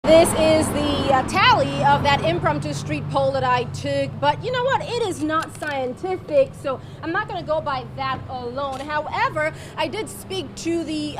This is the tally of that impromptu street poll that I took, but you know what? It is not scientific, so I'm not going to go by that alone. However, I did speak to the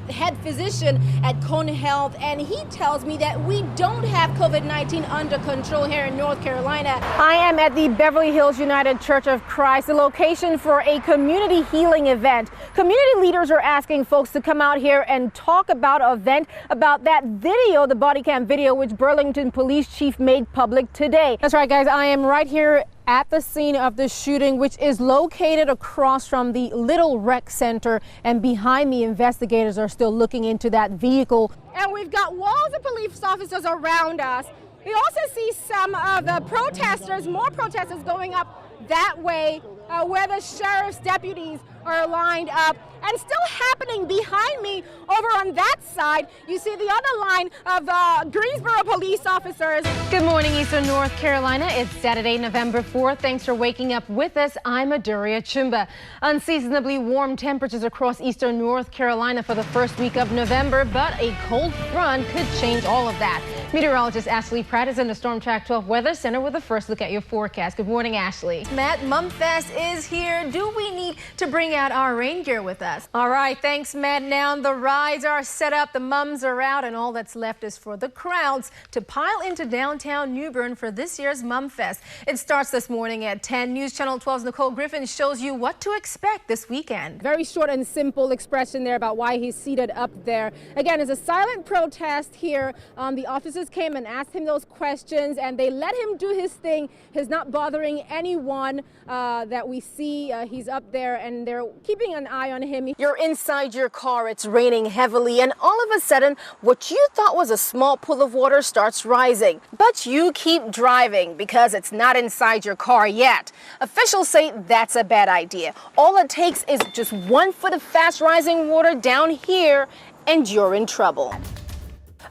head physician at Cone Health, and he tells me that we don't have COVID-19 under control here in North Carolina. I am at the Beverly Hills United Church of Christ, the location for a community healing event. Community leaders are asking folks to come out here and talk about an event, about that video, the Bodycam video, which Burlington Police Chief made public today. That's right, guys. I am right here at the scene of the shooting, which is located across from the Little Rec Center, and behind me, investigators are still looking into that vehicle. And we've got walls of police officers around us. We also see some of the protesters, more protesters going up that way, where the sheriff's deputies are lined up. And still happening behind me over on that side, you see the other line of Greensboro police officers. Good morning, Eastern North Carolina. It's Saturday, November 4th. Thanks for waking up with us. I'm adaure Achumba. Unseasonably warm temperatures across Eastern North Carolina for the first week of November, but a cold front could change all of that. Meteorologist Ashley Pratt is in the Storm Track 12 Weather Center with a first look at your forecast. Good morning, Ashley. Matt, Mumfest is here. Do we need to bring out our rain gear with us? All right, thanks, Matt. Now the rides are set up, the mums are out, and all that's left is for the crowds to pile into downtown New Bern for this year's Mumfest. It starts this morning at 10. News Channel 12's Nicole Griffin shows you what to expect this weekend. Very short and simple expression there about why he's seated up there. Again, it's a silent protest here. The officers came and asked him those questions, and they let him do his thing. He's not bothering anyone that we see. He's up there, and they're keeping an eye on him. You're inside your car, it's raining heavily, and all of a sudden, what you thought was a small pool of water starts rising. But you keep driving because it's not inside your car yet. Officials say that's a bad idea. All it takes is just 1 foot of fast rising water down here, and you're in trouble.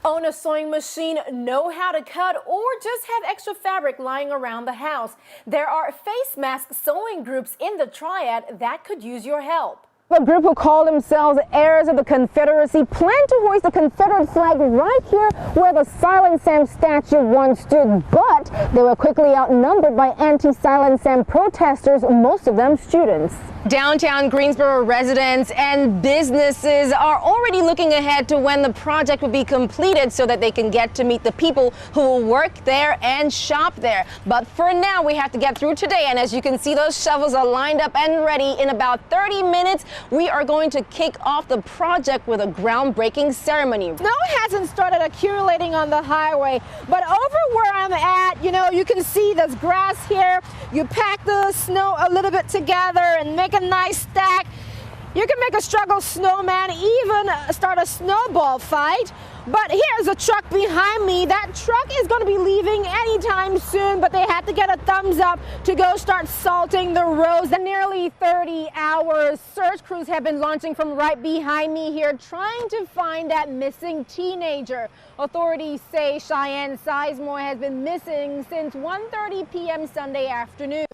Own a sewing machine, know how to cut, or just have extra fabric lying around the house. There are face mask sewing groups in the Triad that could use your help. A group who call themselves heirs of the Confederacy plan to hoist the Confederate flag right here where the Silent Sam statue once stood, but they were quickly outnumbered by anti-Silent Sam protesters, most of them students. Downtown Greensboro residents and businesses are already looking ahead to when the project will be completed so that they can get to meet the people who will work there and shop there. But for now, we have to get through today, and as you can see, those shovels are lined up and ready. In about 30 minutes, we are going to kick off the project with a groundbreaking ceremony. Snow hasn't started accumulating on the highway, but over where I'm at, you can see there's grass here. You pack the snow a little bit together and make a nice stack. You can make a struggle snowman, even start a snowball fight. But here's a truck behind me. That truck is going to be leaving anytime soon, but they had to get a thumbs up to go start salting the roads. Nearly 30 hours. Search crews have been launching from right behind me here, trying to find that missing teenager. Authorities say Cheyenne Sizemore has been missing since 1:30 p.m. Sunday afternoon.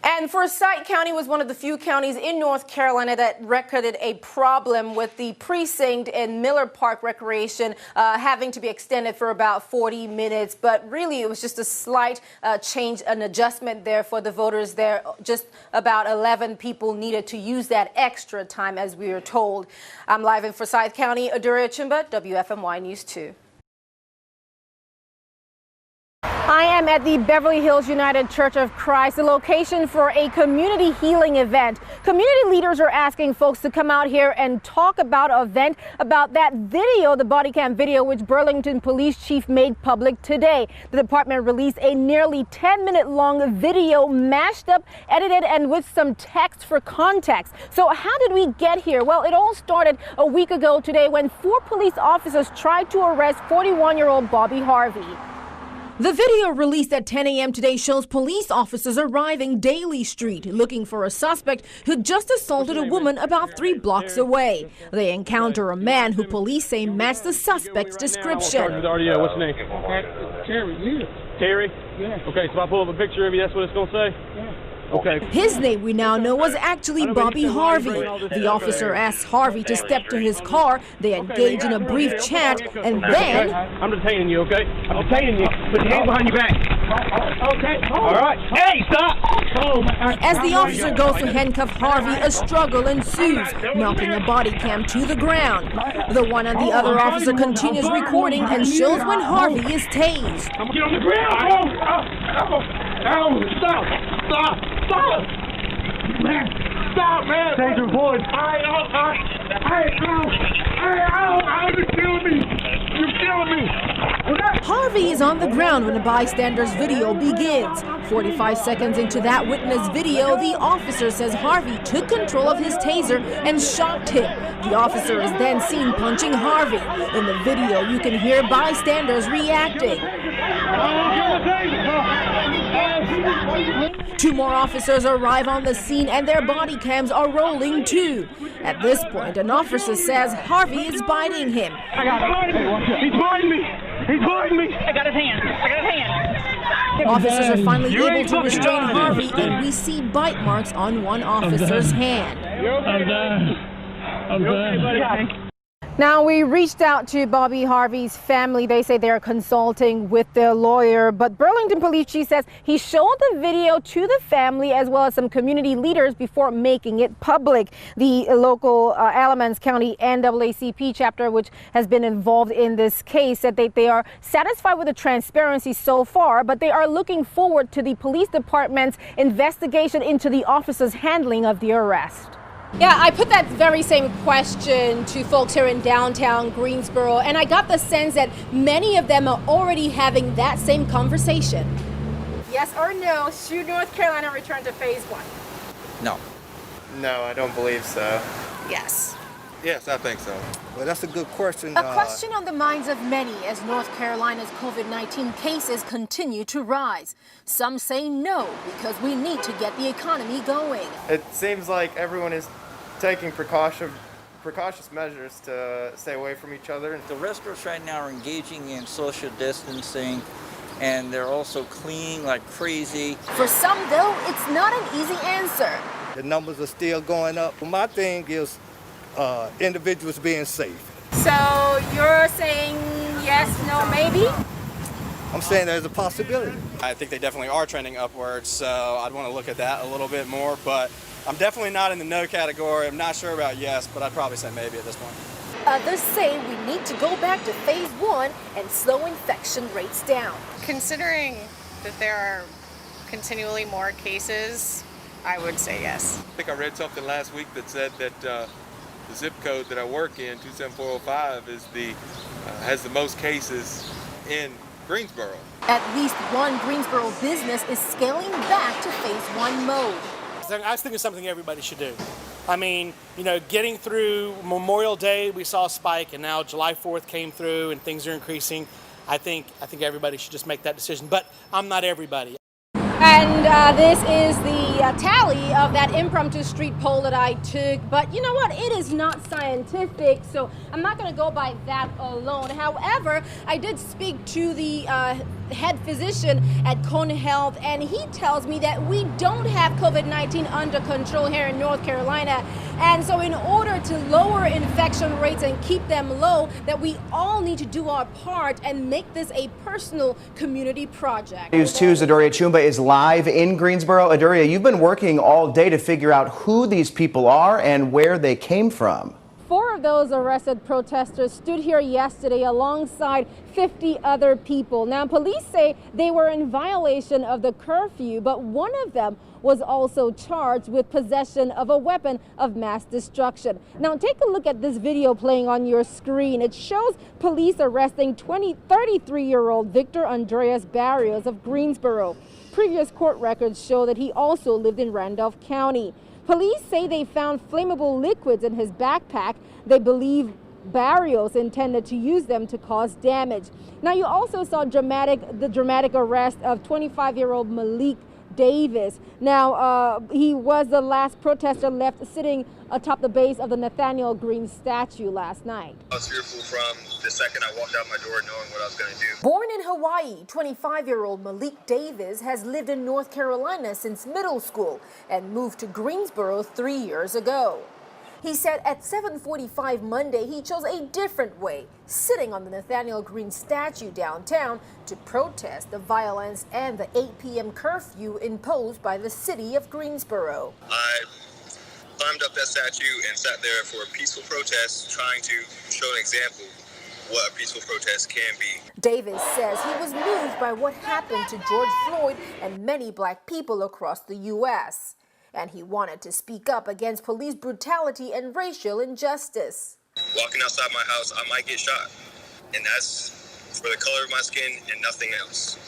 And Forsyth County was one of the few counties in North Carolina that recorded a problem with the precinct in Miller Park Recreation having to be extended for about 40 minutes. But really, it was just a slight change, an adjustment there for the voters there. Just about 11 people needed to use that extra time, as we were told. I'm live in Forsyth County. adaure Achumba, WFMY News 2. I am at the Beverly Hills United Church of Christ, the location for a community healing event. Community leaders are asking folks to come out here and talk about an event, about that video, the Bodycam video, which Burlington Police Chief made public today. The department released a nearly 10-minute long video, mashed up, edited, and with some text for context. So how did we get here? Well, it all started a week ago today when 4 police officers tried to arrest 41-year-old Bobby Harvey. The video released at 10 a.m. today shows police officers arriving Daly Street looking for a suspect who just assaulted a woman about 3 blocks away. They encounter a man who police say matched the suspect's description. What's your name? Terry. Terry? Yeah. Okay, so if I pull up a picture of you, that's what it's going to say? Yeah. Okay. His name, we now know, was actually Bobby Harvey. The officer asks Harvey to step to his car. They engage in a brief chat, and then... I'm detaining you, okay? I'm detaining you. Put your hands behind your back. Okay. All right. Hey, stop! As the officer goes to handcuff Harvey, a struggle ensues, knocking a body cam to the ground. The one and the other officer continues recording and shows when Harvey is tased. Get on the ground! Stop! Stop! Stop! Man! Stop, man! Take your voice. You're killing me! You're killing me! Harvey is on the ground when the bystander's video begins. 45 seconds into that witness video, the officer says Harvey took control of his taser and shocked him. The officer is then seen punching Harvey. In the video, you can hear bystanders reacting. Two more officers arrive on the scene and their body cams are rolling too. At this point, an officer says Harvey is biting him. He's biting me! He's biting me! I got his hand! Officers are finally able to restrain Harvey, and we see bite marks on one officer's hand. I'm done. Now, we reached out to Bobby Harvey's family. They say they're consulting with their lawyer, but Burlington Police Chief says he showed the video to the family as well as some community leaders before making it public. The local Alamance County NAACP chapter, which has been involved in this case, said that they are satisfied with the transparency so far, but they are looking forward to the police department's investigation into the officer's handling of the arrest. Yeah, I put that very same question to folks here in downtown Greensboro, and I got the sense that many of them are already having that same conversation. Yes or no, should North Carolina return to phase 1? No. No, I don't believe so. Yes. Yes, I think so. Well, that's a good question. A question on the minds of many as North Carolina's COVID-19 cases continue to rise. Some say no because we need to get the economy going. It seems like everyone is taking precautious measures to stay away from each other. The restaurants right now are engaging in social distancing, and they're also cleaning like crazy. For some, though, it's not an easy answer. The numbers are still going up. My thing is individuals being safe. So you're saying yes, no, maybe? I'm saying there's a possibility. I think they definitely are trending upwards, so I'd want to look at that a little bit more, but I'm definitely not in the no category. I'm not sure about yes, but I'd probably say maybe at this point. Others say we need to go back to phase 1 and slow infection rates down. Considering that there are continually more cases, I would say yes. I think I read something last week that said that the zip code that I work in, 27405, is has the most cases in Greensboro. At least one Greensboro business is scaling back to phase 1 mode. I think it's something everybody should do. I mean, you know, getting through Memorial Day, we saw a spike, and now July 4th came through and things are increasing. I think everybody should just make that decision, but I'm not everybody. And this is the tally of that impromptu street poll that I took. But you know what? It is not scientific, so I'm not going to go by that alone. However, I did speak to the head physician at Cone Health, and he tells me that we don't have COVID-19 under control here in North Carolina. And so in order to lower infection rates and keep them low, that we all need to do our part and make this a personal community project. News 2's Adaure Achumba is live in Greensboro. Adaure, you've been working all day to figure out who these people are and where they came from. 4 of those arrested protesters stood here yesterday alongside 50 other people. Now, police say they were in violation of the curfew, but one of them was also charged with possession of a weapon of mass destruction. Now, take a look at this video playing on your screen. It shows police arresting 33-year-old Victor Andreas Barrios of Greensboro. Previous court records show that he also lived in Randolph County. Police say they found flammable liquids in his backpack. They believe Barrios intended to use them to cause damage. Now, you also saw the dramatic arrest of 25-year-old Malik Davis. Now, he was the last protester left sitting atop the base of the Nathaniel Greene statue last night. I was fearful from the second I walked out my door knowing what I was going to do. Born in Hawaii, 25-year-old Malik Davis has lived in North Carolina since middle school and moved to Greensboro 3 years ago. He said at 7:45 Monday he chose a different way, sitting on the Nathaniel Greene statue downtown to protest the violence and the 8 p.m. curfew imposed by the city of Greensboro. I climbed up that statue and sat there for a peaceful protest, trying to show an example what a peaceful protest can be. Davis says he was moved by what happened to George Floyd and many black people across the U.S. And he wanted to speak up against police brutality and racial injustice. Walking outside my house, I might get shot. And that's for the color of my skin and nothing else.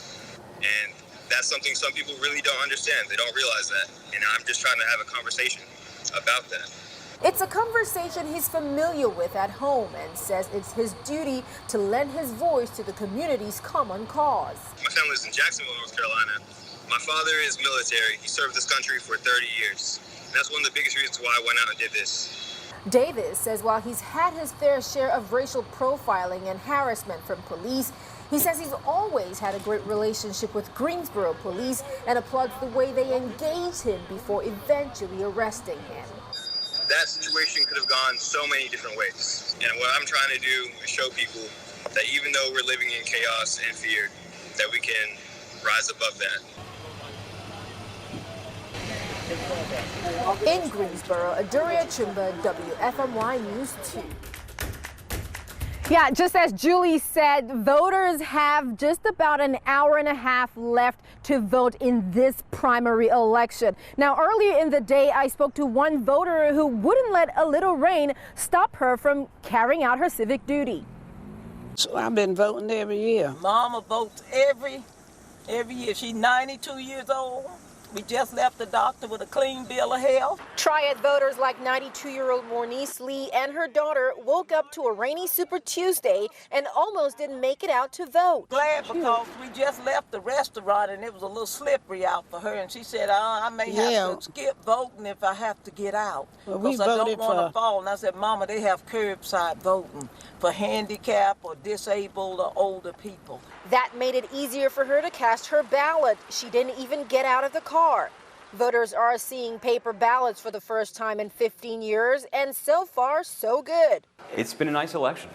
And that's something some people really don't understand. They don't realize that. And I'm just trying to have a conversation about that. It's a conversation he's familiar with at home and says it's his duty to lend his voice to the community's common cause. My family lives in Jacksonville, North Carolina. My father is military. He served this country for 30 years. And that's one of the biggest reasons why I went out and did this. Davis says while he's had his fair share of racial profiling and harassment from police, he says he's always had a great relationship with Greensboro police and applauds the way they engaged him before eventually arresting him. That situation could have gone so many different ways. And what I'm trying to do is show people that even though we're living in chaos and fear, that we can rise above that. In Greensboro, adaure Achumba, WFMY News 2. Yeah, just as Julie said, voters have just about an hour and a half left to vote in this primary election. Now, earlier in the day, I spoke to one voter who wouldn't let a little rain stop her from carrying out her civic duty. So I've been voting every year. Mama votes every year. She's 92 years old. We just left the doctor with a clean bill of health. Triad voters like 92-year-old Mornice Lee and her daughter woke up to a rainy Super Tuesday and almost didn't make it out to vote. Glad because we just left the restaurant and it was a little slippery out for her, and she said, I may have to skip voting if I have to get out. Well, we because I don't voted want to for... fall. And I said, Mama, they have curbside voting for handicapped or disabled or older people. That made it easier for her to cast her ballot. She didn't even get out of the car. Voters are seeing paper ballots for the first time in 15 years, and so far, so good. It's been a nice election.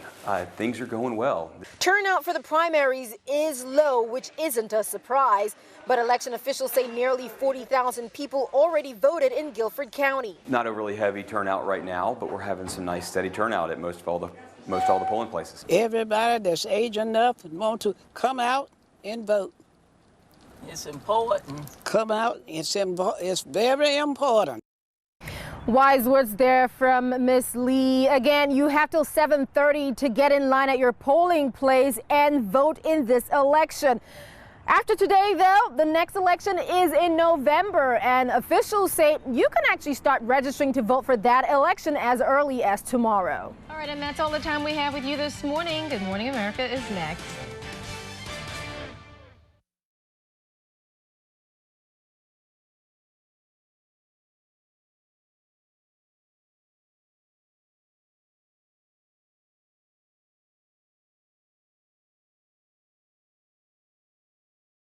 Things are going well. Turnout for the primaries is low, which isn't a surprise, but election officials say nearly 40,000 people already voted in Guilford County. Not overly heavy turnout right now, but we're having some nice steady turnout at most all the polling places. Everybody that's age enough and want to come out and vote. It's important. Come out. It's very important. Wise words there from Miss Lee. Again, you have till 7:30 to get in line at your polling place and vote in this election. After today, though, the next election is in November, and officials say you can actually start registering to vote for that election as early as tomorrow. All right, and that's all the time we have with you this morning. Good Morning America is next.